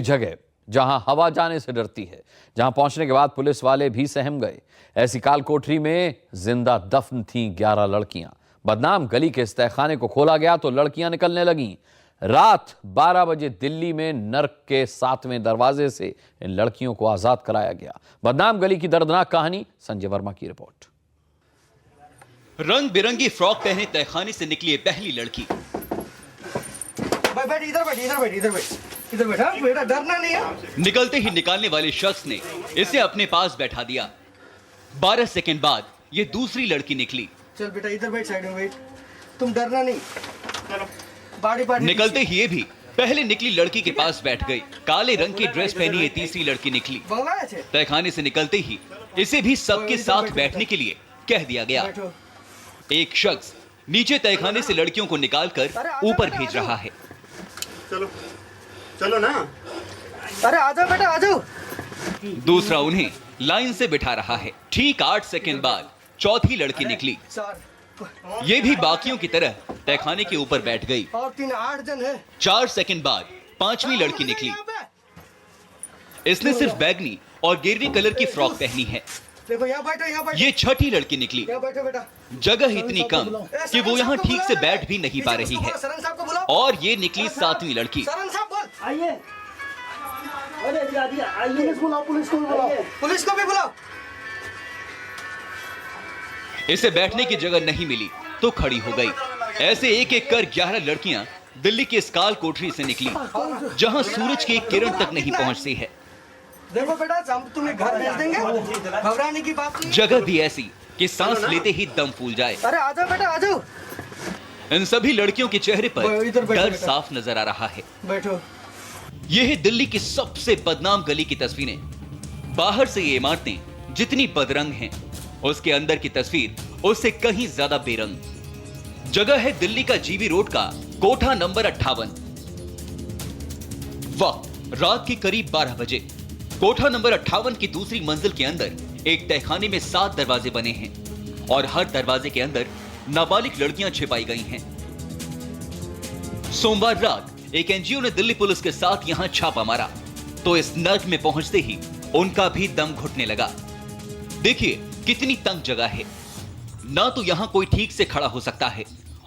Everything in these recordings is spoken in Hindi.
जगह जहां हवा जाने से डरती है, जहां पहुंचने के बाद पुलिस वाले भी सहम गए। ऐसी काल कोठरी में जिंदा दफन थीं 11 लड़कियां। बदनाम गली के इस तहखाने को खोला गया तो लड़कियां निकलने लगीं। रात 12 बजे दिल्ली में नर्क के 7वें दरवाजे से इन लड़कियों को आजाद कराया गया। बदनाम गली की दर्दनाक कहानी, संजय वर्मा की रिपोर्ट। रंग बिरंगी फ्रॉक पहने तहखाने से निकली पहली लड़की। बैठ, इधर बैठ, इधर बैठ, इधर बैठ, इधर बैठा बेटा, डरना नहीं है। निकलते ही निकालने वाले शख्स ने इसे अपने पास बैठा दिया। 12 सेकंड बाद ये दूसरी लड़की निकली। चल बेटा, इधर बैठ, साइड में बैठ, तुम डरना नहीं। चलो बाड़ी बाड़ी। निकलते ही ये भी पहले निकली लड़की के पास बैठ गई। काले रंग की ड्रेस पहनी ये तीसरी लड़की निकली। तहखाने से निकलते ही इसे भी सबके साथ बैठने के लिए कह दिया गया। एक शख्स नीचे तहखाने से लड़कियों को निकालकर ऊपर भेज रहा है। चलो चलो ना। अरे आ जाओ बेटा, आ जाओ। दूसरा उन्हें लाइन से बिठा रहा है। ठीक 8 सेकंड बाद चौथी लड़की निकली। ये भी बाकियों की तरह तहखाने के ऊपर बैठ गई। और 3 8 जन है। 4 सेकंड बाद 5वीं लड़की निकली। इसने सिर्फ बैगनी और गेरवी कलर की फ्रॉक पहनी है। देखो यहाँ बैठो, यहाँ बैठो। ये 6ठी लड़की निकली। बैठो बेटा। जगह इतनी कम कि वो यहाँ ठीक से बैठ भी नहीं पा रही है। और ये निकली 7वीं लड़की। आइए, पुलिस को भी बुलाओ। इसे बैठने की जगह नहीं मिली तो खड़ी हो गई। ऐसे एक एक कर 11 लड़कियां दिल्ली के इस काल कोठरी से निकली, जहां सूरज की एक किरण तक नहीं पहुंचती है। देखो बेटा, हम तुम्हें घर भेज देंगे, घबराने की बात नहीं। जगह भी ऐसी कि सांस लेते ही दम फूल जाए। अरे आ जाओ बेटा, आ जाओ। इन सभी लड़कियों के चेहरे पर डर साफ नजर आ रहा है। बैठो। यह है दिल्ली की सबसे बदनाम गली की तस्वीरें। बाहर से ये इमारतें जितनी बदरंग हैं, उसके अंदर की तस्वीर उससे कहीं ज्यादा बेरंग। जगह है दिल्ली का जीबी रोड का कोठा नंबर 58। वक्त रात के करीब 12 बजे। कोठा नंबर 58 की दूसरी मंजिल के अंदर एक तहखाने में 7 दरवाजे बने हैं और हर दरवाजे के अंदर नाबालिग लड़कियां छिपाई गई हैं। सोमवार रात एक एनजीओ ने दिल्ली पुलिस के साथ यहां छापा मारा तो इस नर्क में पहुंचते ही उनका भी दम घुटने लगा। देखिए कितनी तंग जगह है। ना तो यहां कोई ठीक से खड़ा हो सकता है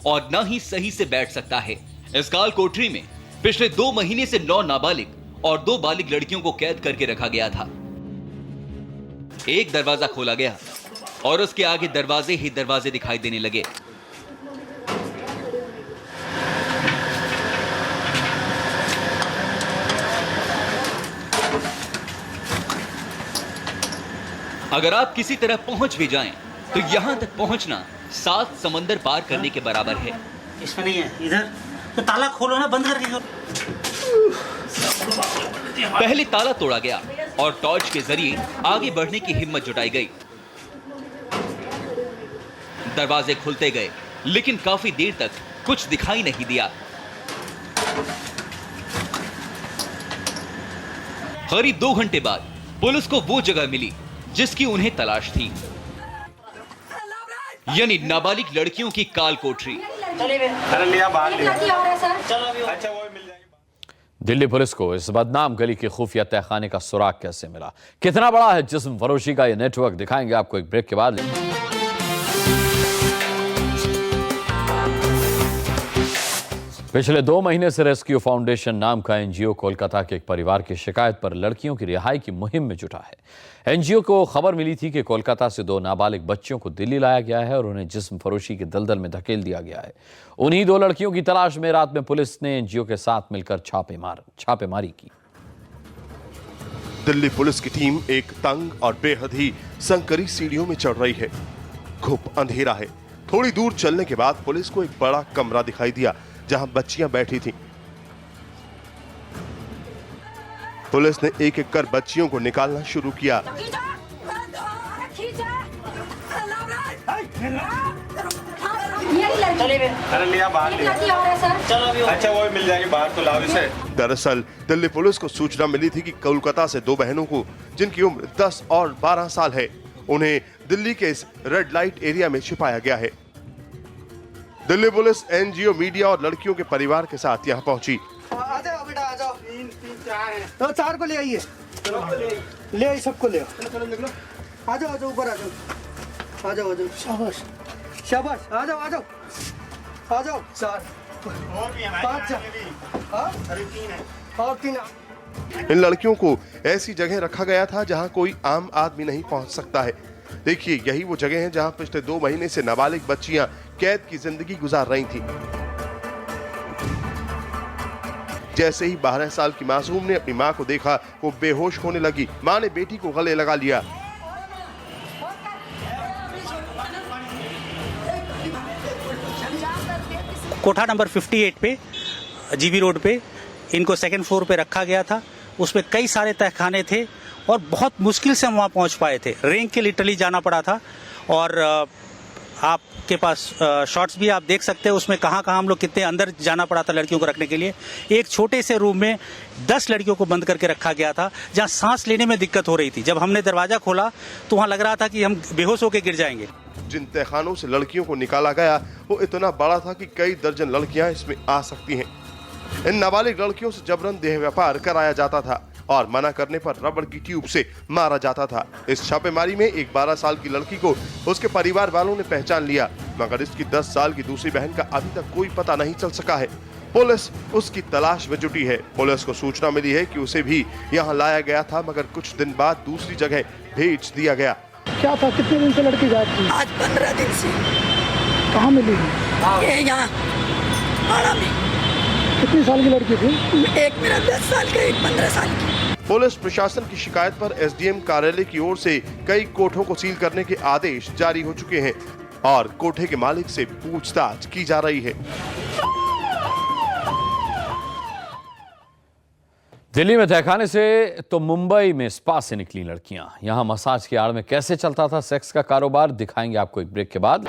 और ना ही सही से बैठ सकता है। इस काल कोठरी में पिछले 2 महीने से 9 नाबालिग और 2 बालिग लड़कियों को कैद करके रखा गया था। एक दरवाजा खोला गया और उसके आगे दरवाजे ही दरवाजे दिखाई देने लगे। अगर आप किसी तरह पहुंच भी जाएं, तो यहां तक पहुंचना 7 समंदर पार करने के बराबर है। इसमें नहीं है, इधर तो ताला खोलो ना, बंद करके। पहले ताला तोड़ा गया और टॉर्च के जरिए आगे बढ़ने की हिम्मत जुटाई गई। दरवाजे खुलते गए, लेकिन काफी देर तक कुछ दिखाई नहीं दिया। करीब 2 घंटे बाद पुलिस को वो जगह मिली जिसकी उन्हें तलाश थी, यानी नाबालिग लड़कियों की काल कोठरी। दिल्ली पुलिस को इस बदनाम गली के खुफिया तहखाने का सुराग कैसे मिला, कितना बड़ा है जिस्म फरोशी का यह नेटवर्क, दिखाएंगे आपको एक ब्रेक के बाद। पिछले 2 महीने से रेस्क्यू फाउंडेशन नाम का एनजीओ कोलकाता के एक परिवार की शिकायत पर लड़कियों की रिहाई की मुहिम में जुटा है। एनजीओ को खबर मिली थी कि कोलकाता से 2 नाबालिग बच्चियों को दिल्ली लाया गया है और उन्हें जिस्म फरोशी के दलदल में धकेल दिया गया है। उन्हीं 2 लड़कियों की तलाश में रात में पुलिस ने एनजीओ के साथ मिलकर छापेमारी की। दिल्ली पुलिस की टीम एक तंग और बेहद ही संकरी सीढ़ियों में चढ़ रही है। खूब अंधेरा है। थोड़ी दूर चलने के बाद पुलिस को एक बड़ा कमरा दिखाई दिया जहां बच्चियां बैठी थीं। पुलिस ने एक एक कर बच्चियों को निकालना शुरू किया। अच्छा वो मिल जाएगी बाहर, तो लाओ इसे। दरअसल दिल्ली पुलिस को सूचना मिली थी कि कोलकाता से 2 बहनों को, जिनकी उम्र 10 और 12 साल है, उन्हें दिल्ली के इस रेड लाइट एरिया में छिपाया गया है। दिल्ली पुलिस एनजीओ, मीडिया और लड़कियों के परिवार के साथ यहां पहुंची। आ जाओ बेटा, आ जाओ। तो 4 को ले आइए, ले आइए, सबको ले आओ। आ जाओ, आ जाओ, ऊपर आ जाओ, आ जाओ, आ जाओ, शाबाश शाबाश, आ जाओ, आ जाओ, आ जाओ। 4 5 और 3। इन लड़कियों को ऐसी जगह रखा गया था जहां कोई आम आदमी नहीं पहुंच सकता है। देखिए, यही वो जगह है जहां पिछले 2 महीने से नाबालिग बच्चियां कैद की जिंदगी गुजार रही थीं। जैसे ही 12 साल की मासूम ने अपनी मां को देखा, वो बेहोश होने लगी। मां ने बेटी को गले लगा लिया। कोठा नंबर 58 पे जीबी रोड पे इनको सेकंड फ्लोर पे रखा गया था। उसमें कई सारे तहखाने थे और बहुत मुश्किल से हम वहाँ पहुँच पाए थे। रेंग के लिटरली जाना पड़ा था। और आपके पास शॉट्स भी आप देख सकते हैं, उसमें कहाँ हम लोग कितने अंदर जाना पड़ा था लड़कियों को रखने के लिए। एक छोटे से रूम में 10 लड़कियों को बंद करके रखा गया था, जहाँ सांस लेने में दिक्कत हो रही थी। जब हमने दरवाजा खोला तो वहाँ लग रहा था कि हम बेहोश होकर गिर जाएंगे। जिन तहखानों से लड़कियों को निकाला गया वो इतना बड़ा था कि कई दर्जन लड़कियां इसमें आ सकती हैं। इन नाबालिग लड़कियों से जबरन देह व्यापार कराया जाता था और मना करने पर रबड़ की ट्यूब से मारा जाता था। इस छापेमारी में एक 12 साल की लड़की को उसके परिवार वालों ने पहचान लिया, मगर इसकी 10 साल की दूसरी बहन का अभी तक कोई पता नहीं चल सका है। पुलिस उसकी तलाश में जुटी है। पुलिस को सूचना मिली है कि उसे भी यहाँ लाया गया था, मगर कुछ दिन बाद दूसरी जगह भेज दिया गया। क्या था, कितने दिन से लड़की गायब थी? आज 15 दिन से। कहाँ मिली? ये यहाँ पाड़ा में। कितनी साल की लड़की थी? एक मेरा 10 साल का, एक 15 साल की। पुलिस प्रशासन की शिकायत पर एसडीएम कार्यालय की ओर से कई कोठों को सील करने के आदेश जारी हो चुके हैं और कोठे के मालिक से पूछताछ की जा रही है। दिल्ली में तहखाने से तो मुंबई में स्पा से निकली लड़कियां। यहां मसाज की आड़ में कैसे चलता था सेक्स का कारोबार, दिखाएंगे आपको एक ब्रेक के बाद।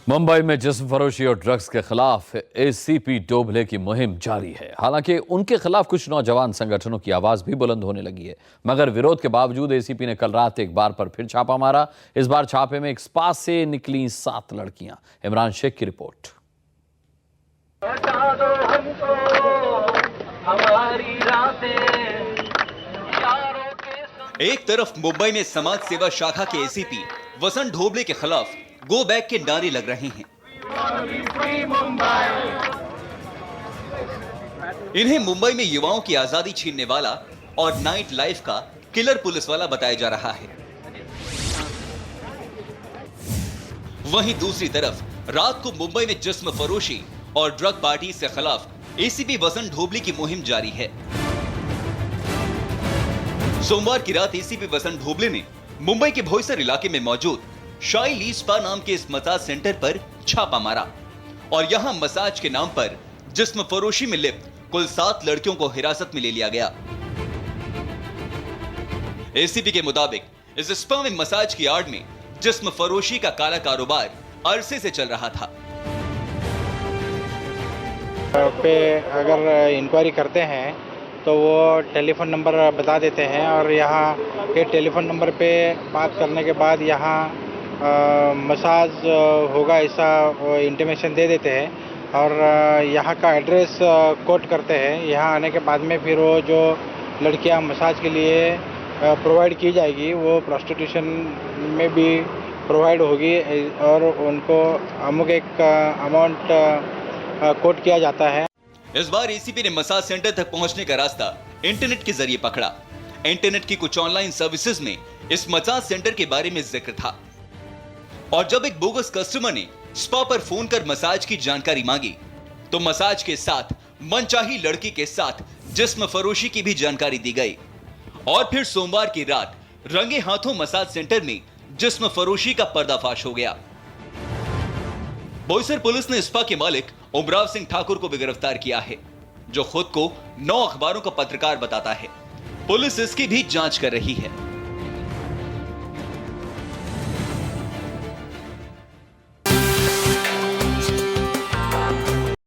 मुंबई में जिस्म फरोशी और ड्रग्स के खिलाफ एसीपी डोभले की मुहिम जारी है। हालांकि उनके खिलाफ कुछ नौजवान संगठनों की आवाज भी बुलंद होने लगी है, मगर विरोध के बावजूद एसीपी ने कल रात एक बार पर फिर छापा मारा। इस बार छापे में एक स्पा से निकली 7 लड़कियां। इमरान शेख की रिपोर्ट। एक तरफ मुंबई में समाज सेवा शाखा के एसीपी वसंत ढोबले के खिलाफ गो बैक के नारे लग रहे हैं। इन्हें मुंबई में युवाओं की आजादी छीनने वाला और नाइट लाइफ का किलर पुलिस वाला बताया जा रहा है। वहीं दूसरी तरफ रात को मुंबई में जिस्म फरोशी और ड्रग पार्टी के खिलाफ एसीपी वसंत ढोबले की मुहिम जारी है। सोमवार की रात एसीपी वसंत ढोबले ने मुंबई के भोईसर इलाके में मौजूद शाई ली स्पा नाम के इस मसाज सेंटर पर छापा मारा और यहां मसाज के नाम पर जिस्म फरोशी में लिप्त कुल 7 लड़कियों को हिरासत में ले लिया गया। एसीपी के मुताबिक इस स्पा में मसाज की आड़ में जिस्म फरोशी का काला कारोबार अरसे से चल रहा था। पे अगर इंक्वायरी करते हैं तो वो टेलीफोन नंबर बता देते हैं और यहाँ के टेलीफोन नंबर पे बात करने के बाद यहाँ मसाज होगा ऐसा इंटीमेशन दे देते हैं और यहाँ का एड्रेस कोट करते हैं। यहाँ आने के बाद में फिर वो जो लड़कियाँ मसाज के लिए प्रोवाइड की जाएगी वो प्रोस्टिट्यूशन में भी प्रोवाइड होगी और उनको अमुक एक अमाउंट कोट किया जाता है। इस बार एसीपी ने मसाज सेंटर तक पहुंचने का रास्ता इंटरनेट के जरिए पकड़ा। इंटरनेट की कुछ ऑनलाइन सर्विसेज में इस मसाज सेंटर के बारे में जिक्र था और जब एक बोगस कस्टमर ने स्पा पर फोन कर मसाज की जानकारी मांगी तो मसाज के साथ मनचाही लड़की के साथ जिस्म फरोशी की भी जानकारी दी गई और फिर सोमवार की रात रंगे हाथों मसाज सेंटर में जिस्म फरोशी का पर्दाफाश हो गया। बोईसर पुलिस ने स्पा के मालिक उमराव सिंह ठाकुर को भी गिरफ्तार किया है, जो खुद को 9 अखबारों का पत्रकार बताता है। पुलिस इसकी भी जांच कर रही है।